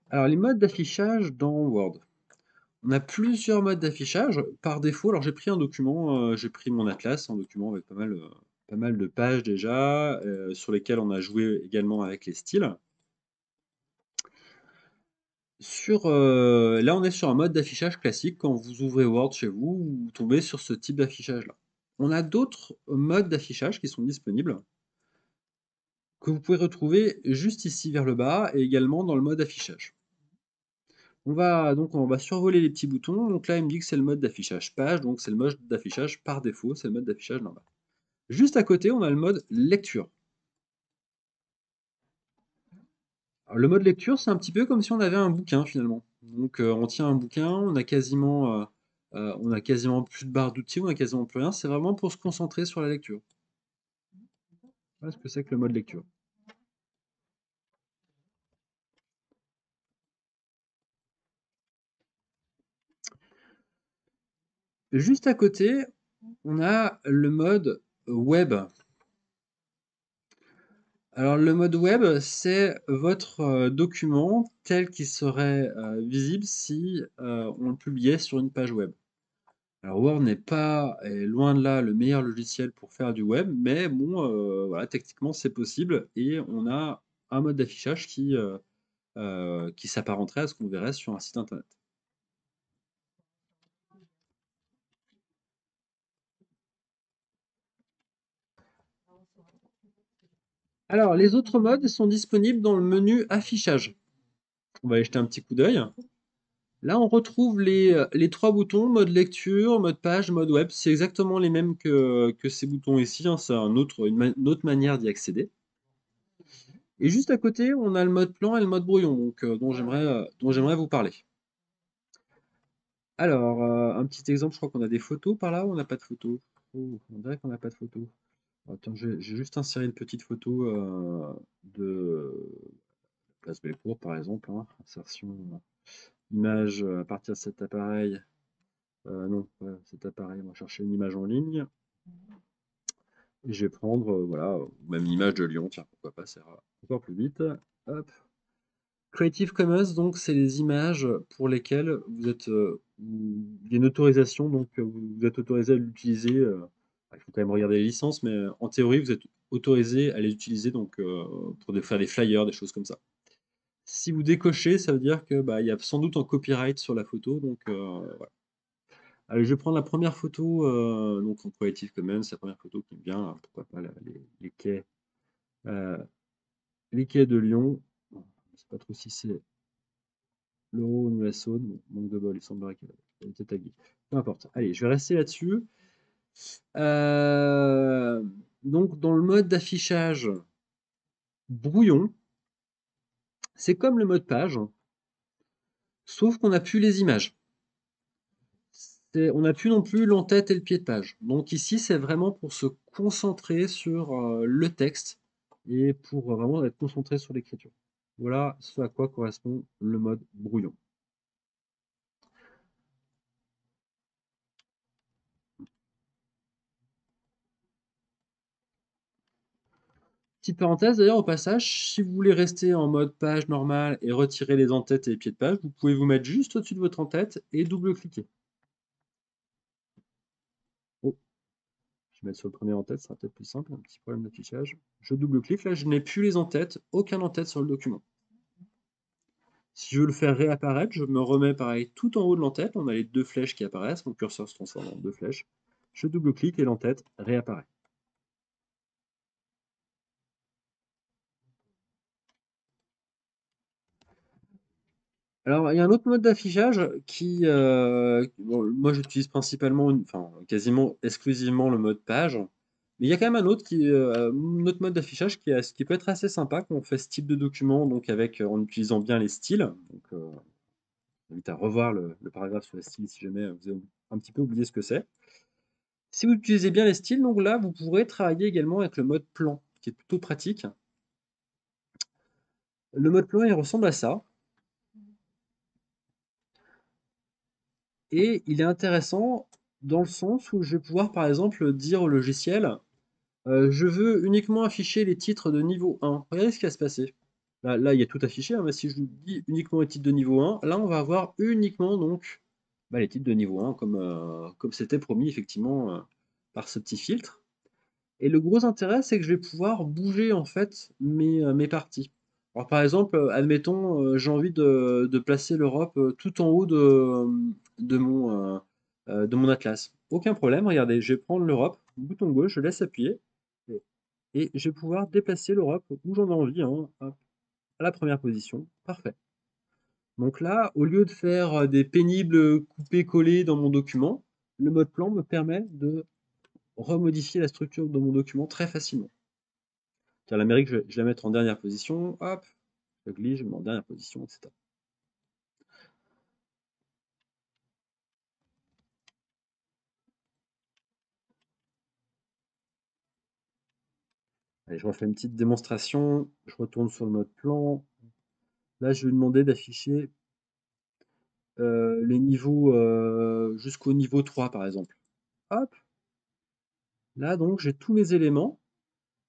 Alors, les modes d'affichage dans Word. On a plusieurs modes d'affichage. Par défaut, alors j'ai pris un document, j'ai pris mon atlas, un document avec pas mal de pages déjà, sur lesquelles on a joué également avec les styles. Là, on est sur un mode d'affichage classique. Quand vous ouvrez Word chez vous, vous tombez sur ce type d'affichage-là. On a d'autres modes d'affichage qui sont disponibles, que vous pouvez retrouver juste ici vers le bas et également dans le mode affichage. On va survoler les petits boutons. Donc là, il me dit que c'est le mode d'affichage page, donc c'est le mode d'affichage par défaut, c'est le mode d'affichage normal. Juste à côté, on a le mode lecture. Alors, le mode lecture, c'est un petit peu comme si on avait un bouquin finalement. Donc on tient un bouquin, on a quasiment plus de barre d'outils, on a quasiment plus rien. C'est vraiment pour se concentrer sur la lecture. Voilà ce que c'est que le mode lecture. Juste à côté, on a le mode web. Alors le mode web, c'est votre document tel qu'il serait visible si on le publiait sur une page web. Alors Word est loin de là le meilleur logiciel pour faire du web, mais bon, voilà, techniquement c'est possible et on a un mode d'affichage qui s'apparenterait à ce qu'on verrait sur un site internet. Alors les autres modes sont disponibles dans le menu affichage. On va y jeter un petit coup d'œil. Là, on retrouve les trois boutons, mode lecture, mode page, mode web. C'est exactement les mêmes que ces boutons ici, hein. C'est une autre manière d'y accéder. Et juste à côté, on a le mode plan et le mode brouillon, dont j'aimerais vous parler. Alors, un petit exemple, je crois qu'on a des photos par là ou on n'a pas de photos? Oh, on dirait qu'on n'a pas de photos. Attends, j'ai juste inséré une petite photo de Place Bellecour, par exemple, hein. Insertion image à partir de cet appareil. Non, pas cet appareil, on va chercher une image en ligne. Et je vais prendre, voilà, même une image de Lyon, tiens, pourquoi pas, ça ira encore plus vite. Hop. Creative Commons, donc, c'est les images pour lesquelles il y a une autorisation, donc vous êtes autorisé à l'utiliser. Il faut quand même regarder les licences, mais en théorie, vous êtes autorisé à les utiliser donc, pour faire des flyers, des choses comme ça. Si vous décochez, ça veut dire que bah, il y a sans doute un copyright sur la photo, donc voilà. Allez, je vais prendre la première photo, donc en Creative Commons, la première photo qui me vient, alors pourquoi pas euh, les quais de Lyon. Bon, je ne sais pas trop si c'est le Rhône ou la Saône. Bon, manque de bol, il semblerait qu'elle était taguée. Peu importe. Allez, je vais rester là-dessus. Euh, donc, dans le mode d'affichage brouillon, c'est comme le mode page, sauf qu'on n'a plus les images. On n'a plus non plus l'entête et le pied de page. Donc ici, c'est vraiment pour se concentrer sur le texte et pour vraiment être concentré sur l'écriture. Voilà ce à quoi correspond le mode brouillon. Petite parenthèse d'ailleurs au passage, si vous voulez rester en mode page normale et retirer les entêtes et les pieds de page, vous pouvez vous mettre juste au-dessus de votre en-tête et double-cliquer. Oh, je vais mettre sur le premier en-tête, ça sera peut-être plus simple, un petit problème d'affichage. Je double-clique, là je n'ai plus les en-têtes, aucun en-tête sur le document. Si je veux le faire réapparaître, je me remets pareil tout en haut de l'entête. On a les deux flèches qui apparaissent. Mon curseur se transforme en deux flèches. Je double-clique et l'entête réapparaît. Alors, il y a un autre mode d'affichage bon, moi j'utilise principalement, enfin quasiment exclusivement le mode page. Mais il y a quand même un autre mode d'affichage qui peut être assez sympa quand on fait ce type de document, donc en utilisant bien les styles. Donc, j'invite à revoir le paragraphe sur les styles si jamais vous avez un petit peu oublié ce que c'est. Si vous utilisez bien les styles, donc là, vous pourrez travailler également avec le mode plan, qui est plutôt pratique. Le mode plan, il ressemble à ça. Et il est intéressant dans le sens où je vais pouvoir, par exemple, dire au logiciel, je veux uniquement afficher les titres de niveau 1. Regardez ce qui va se passer. Là, il y a tout affiché, hein, mais si je lui dis uniquement les titres de niveau 1, là, on va avoir uniquement donc bah, les titres de niveau 1, comme c'était promis effectivement par ce petit filtre. Et le gros intérêt, c'est que je vais pouvoir bouger en fait mes parties. Alors par exemple, admettons, j'ai envie de placer l'Europe tout en haut de mon atlas. Aucun problème, regardez, je vais prendre l'Europe, bouton gauche, je laisse appuyer, et, et je vais pouvoir déplacer l'Europe où j'en ai envie, hein, hop, à la première position. Parfait. Donc là, au lieu de faire des pénibles coupés-collés dans mon document, le mode plan me permet de remodifier la structure de mon document très facilement. Tiens, l'Amérique, je vais la mettre en dernière position. Hop, je glisse, je mets en dernière position, etc. Allez, je refais une petite démonstration. Je retourne sur le mode plan. Là, je vais lui demander d'afficher les niveaux jusqu'au niveau 3, par exemple. Hop, là, donc, j'ai tous mes éléments.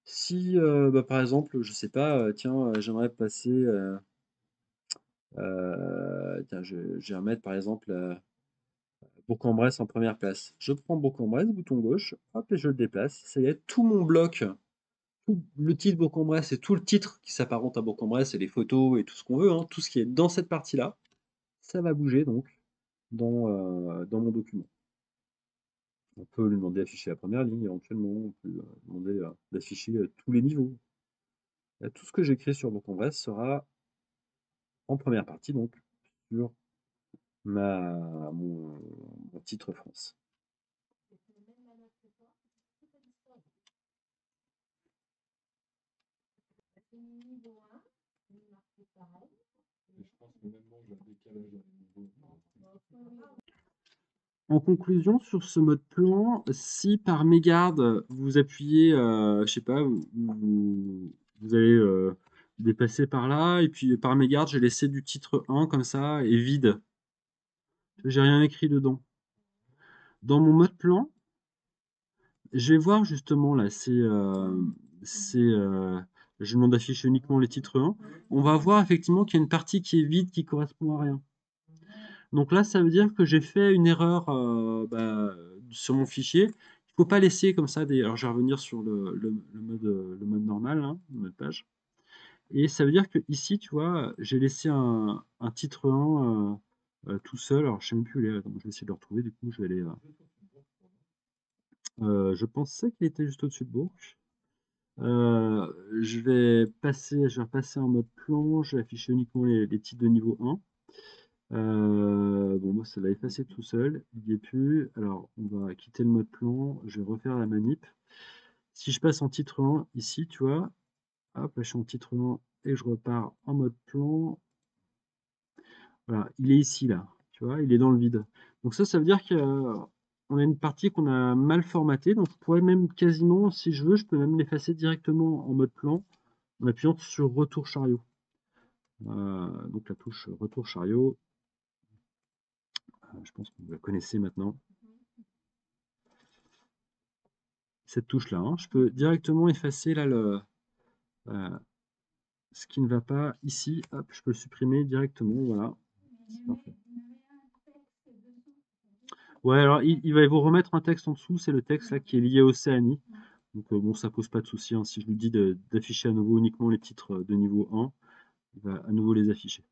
Si, bah, par exemple, je sais pas, tiens, j'aimerais passer, tiens, je vais remettre, par exemple, Bourg-en-Bresse en première place. Je prends Bourg-en-Bresse, bouton gauche, hop, et je le déplace. Ça y est, tout mon bloc, tout le titre Bourg-en-Bresse et tout le titre qui s'apparente à Bourg-en-Bresse et les photos et tout ce qu'on veut, hein, tout ce qui est dans cette partie-là, ça va bouger donc dans mon document. On peut lui demander d'afficher la première ligne éventuellement, on peut lui demander d'afficher tous les niveaux. Là, tout ce que j'écris sur Bourg-en-Bresse sera en première partie, donc sur mon titre France. En conclusion, sur ce mode plan, si par mégarde vous appuyez, je sais pas, vous allez dépasser par là, et puis par mégarde, j'ai laissé du titre 1 comme ça, et vide. J'ai rien écrit dedans. Dans mon mode plan, je vais voir justement là, je demande d'afficher uniquement les titres 1. On va voir effectivement qu'il y a une partie qui est vide, qui correspond à rien. Donc là, ça veut dire que j'ai fait une erreur sur mon fichier. Il ne faut pas laisser comme ça des. Alors, je vais revenir sur le mode normal, hein, le mode page. Et ça veut dire que ici, tu vois, j'ai laissé un titre 1 tout seul. Alors, je ne sais même plus où il est. Attends, je vais essayer de le retrouver. Du coup, je vais aller. Je pensais qu'il était juste au-dessus de Bourg. Je vais repasser en mode plan. Je vais afficher uniquement les titres de niveau 1. Bon, moi, ça l'a effacé tout seul. Il n'y est plus. Alors, on va quitter le mode plan. Je vais refaire la manip. Si je passe en titre 1, ici, tu vois, hop, là, je suis en titre 1 et je repars en mode plan. Voilà, il est ici, là. Tu vois, il est dans le vide. Donc ça veut dire qu'on a une partie qu'on a mal formatée. Donc, je pourrais même quasiment, si je veux, je peux même l'effacer directement en mode plan en appuyant sur Retour chariot. Donc, la touche Retour chariot. Je pense que vous la connaissez maintenant. Cette touche-là, hein. Je peux directement effacer là ce qui ne va pas ici. Hop, je peux le supprimer directement. Voilà. C'est parfait. Ouais, alors il va vous remettre un texte en dessous. C'est le texte là qui est lié à Océanie. Donc bon, ça pose pas de souci, hein. Si je lui dis d'afficher à nouveau uniquement les titres de niveau 1, il va à nouveau les afficher.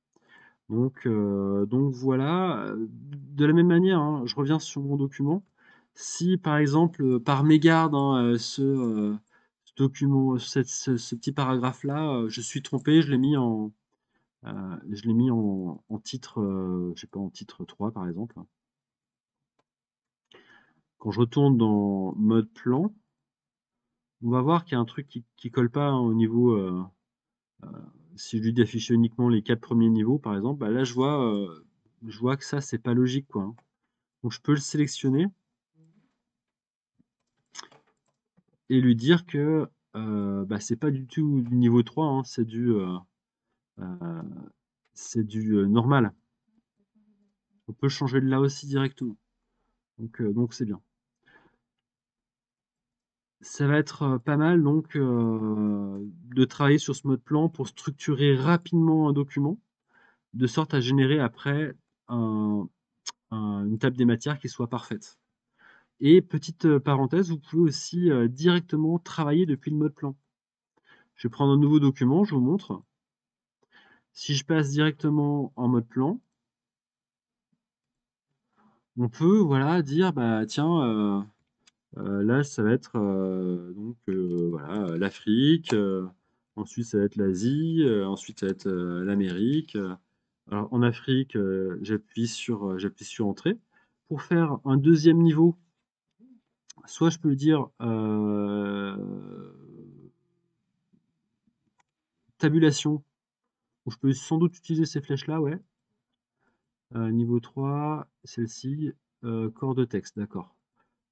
Donc voilà. De la même manière, hein, je reviens sur mon document. Si par exemple, par mégarde, hein, ce document, ce petit paragraphe-là, je suis trompé, je l'ai mis en titre, je sais pas, en titre 3 par exemple. Quand je retourne dans mode plan, on va voir qu'il y a un truc qui colle pas, hein, au niveau. Euh, si je lui dis d'afficher uniquement les 4 premiers niveaux, par exemple, bah là je vois que ça c'est pas logique, quoi, hein. Donc je peux le sélectionner et lui dire que bah, c'est pas du tout du niveau 3, hein, euh, c'est du normal. On peut changer de là aussi directement. Donc c'est bien. Ça va être pas mal donc de travailler sur ce mode plan pour structurer rapidement un document, de sorte à générer après un une table des matières qui soit parfaite. Et petite parenthèse, vous pouvez aussi directement travailler depuis le mode plan. Je vais prendre un nouveau document, je vous montre. Si je passe directement en mode plan, on peut voilà, dire bah tiens, là ça va être donc voilà, l'Afrique, ensuite ça va être l'Asie, ensuite ça va être l'Amérique. Alors en Afrique, j'appuie sur Entrée. Pour faire un deuxième niveau, soit je peux dire tabulation, où je peux sans doute utiliser ces flèches-là, ouais. Niveau 3, celle-ci, corps de texte, d'accord.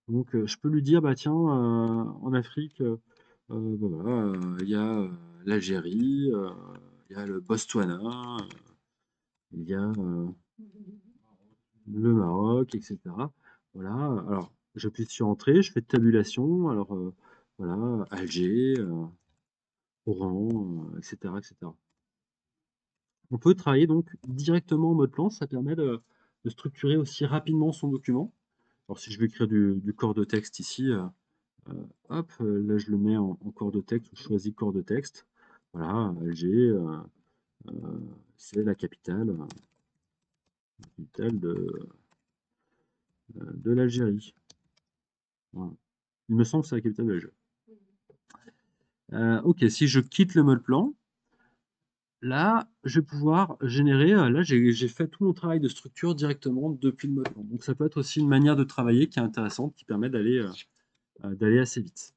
Donc je peux lui dire, bah tiens, en Afrique, bah voilà, il y a l'Algérie, il y a le Botswana, il y a le Maroc, etc. Voilà, alors j'appuie sur Entrée, je fais tabulation, alors voilà, Alger, Oran, etc., etc. On peut travailler donc directement en mode plan, ça permet de structurer aussi rapidement son document. Alors si je veux écrire du corps de texte ici, hop, là je le mets en corps de texte, je choisis corps de texte. Voilà, Alger, c'est la capitale de l'Algérie. Voilà. Il me semble que c'est la capitale de l'Algérie. Ok, si je quitte le mode plan, là, je vais pouvoir générer, là j'ai fait tout mon travail de structure directement depuis le mode plan. Donc ça peut être aussi une manière de travailler qui est intéressante, qui permet d'aller assez vite.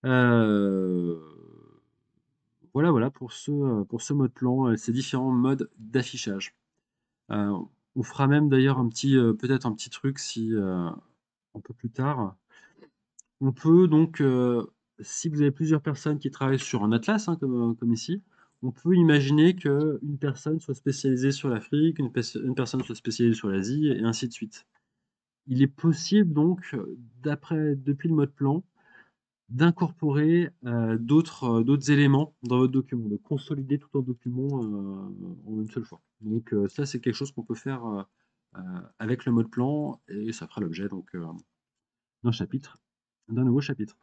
Euh, voilà, voilà pour ce mode plan, ces différents modes d'affichage. On fera même d'ailleurs peut-être un petit truc si un peu plus tard. On peut donc, si vous avez plusieurs personnes qui travaillent sur un atlas, hein, comme ici, on peut imaginer qu'une personne soit spécialisée sur l'Afrique, une personne soit spécialisée sur l'Asie, et ainsi de suite. Il est possible donc, depuis le mode plan, d'incorporer d'autres éléments dans votre document, de consolider tout un document en une seule fois. Donc ça, c'est quelque chose qu'on peut faire avec le mode plan, et ça fera l'objet donc d'un nouveau chapitre.